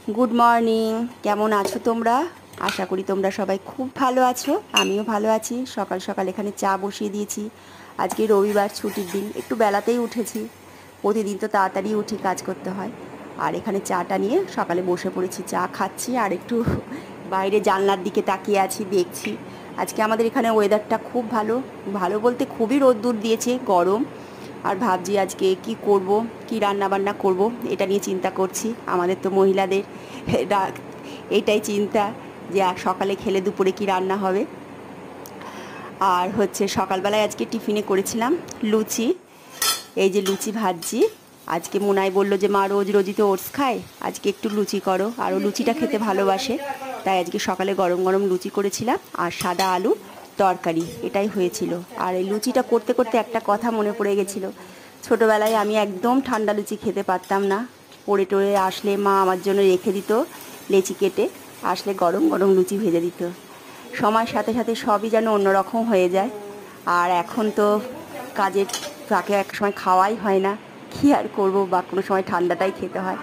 Good morning केमन आछो तोमरा। आशा करी तोमरा सबाई खूब भालो आछो। आमिओ भालो आछि। सकाल सकाल एखाने चा बसिए दिएछि। आजके रविवार छुटिर दिन एकटु बेलातेई उठेछि। प्रतिदिन तो ताड़ाताड़ि उठी काज करते हय। और एखाने चाटा निये सकाले बसे पड़ेछि। चा खाচ্ছি और एकटु बाइरे जानलार दिके ताकिये आछि देखछि। आजके आमादेर एखाने ओয়েদারটা खूब भालो भालो बोलते खूबই রোদ্দুর दिएছে गरम। और भाबছি আজকে কি করব, কি রান্না বান্না করব, এটা নিয়ে চিন্তা করছি। আমাদের তো মহিলাদের এটাই চিন্তা যে সকালে খেলে দুপুরে কি রান্না হবে। আর হচ্ছে সকালবেলায় আজকে টিফিনে করেছিলাম লুচি। এই যে লুচি ভাজছি। আজকে মুনাই বলল যে মা রোজ রোজই তো ওটস খায়, আজকে একটু লুচি করো। আর ও লুচিটা খেতে ভালোবাসে, তাই আজকে সকালে গরম গরম লুচি করেছিলাম আর সাদা আলু তরকারি, এটাই হয়েছিল। আর এই লুচিটা করতে করতে একটা কথা মনে পড়ে গেছিলো। ছোটোবেলায় আমি একদম ঠান্ডা লুচি খেতে পারতাম না। পড়ে টড়ে আসলে মা আমার জন্য রেখে দিত লেচি কেটে, আসলে গরম গরম লুচি ভেজে দিত। সময়ের সাথে সাথে সবই যেন অন্যরকম হয়ে যায়। আর এখন তো কাজের ফাঁকে এক সময় খাওয়াই হয় না, কী আর করবো, বা কোনো সময় ঠান্ডাটাই খেতে হয়।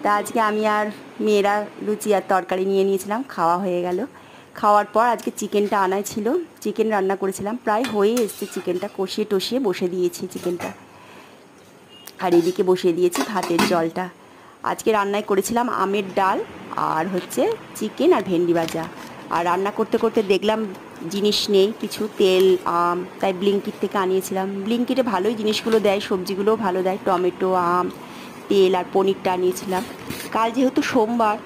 তা আজকে আমি আর মেয়েরা লুচি আর তরকারি নিয়ে নিয়েছিলাম, খাওয়া হয়ে গেল। খাওয়ার পর আজকে চিকেনটা আনাই ছিল, চিকেন রান্না করেছিলাম। প্রায় হয়ে এসছে চিকেনটা, কষিয়ে টষিয়ে বসে দিয়েছি চিকেনটা। আর এদিকে বসিয়ে দিয়েছি ভাতের জলটা। আজকে রান্নায় করেছিলাম আমের ডাল আর হচ্ছে চিকেন আর ভেন্ডি ভাজা। আর রান্না করতে করতে দেখলাম জিনিস নেই কিছু, তেল আম, তাই ব্লিঙ্কিট থেকে আনিয়েছিলাম। ব্লিঙ্কিটে ভালোই জিনিসগুলো দেয়, সবজিগুলোও ভালো দেয়, টমেটো আম তেল আর পনিরটা আনিয়েছিলাম। কাল যেহেতু সোমবার,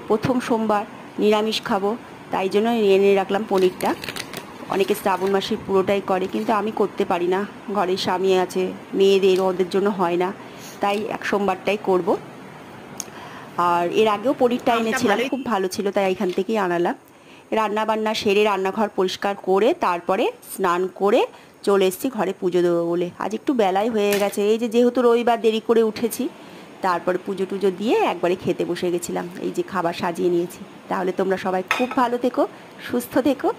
প্রথম সোমবার নিরামিষ খাবো, তাই জন্য এনে রাখলাম পনিরটা। অনেকে শ্রাবণ মাসে পুরোটাই করে, কিন্তু আমি করতে পারি না, ঘরে স্বামী আছে, মেয়েদের ওদের জন্য হয় না, তাই এক সোমবারটাই করব। আর এর আগেও পনিরটা এনেছিলাম, খুব ভালো ছিল, তাই এখান থেকেই আনালাম। রান্না বান্না সেরে রান্নাঘর পরিষ্কার করে তারপরে স্নান করে চলে এসেছি ঘরে পুজো দেবো বলে। আজ একটু বেলাই হয়ে গেছে, এই যে যেহেতু রবিবার দেরি করে উঠেছি, তারপরে পুজো টুজো দিয়ে একবারে খেতে বসে গেছিলাম। এই যে খাবার সাজিয়ে নিয়েছি। তাহলে তোমরা সবাই খুব ভালো থেকো, সুস্থ থেকো।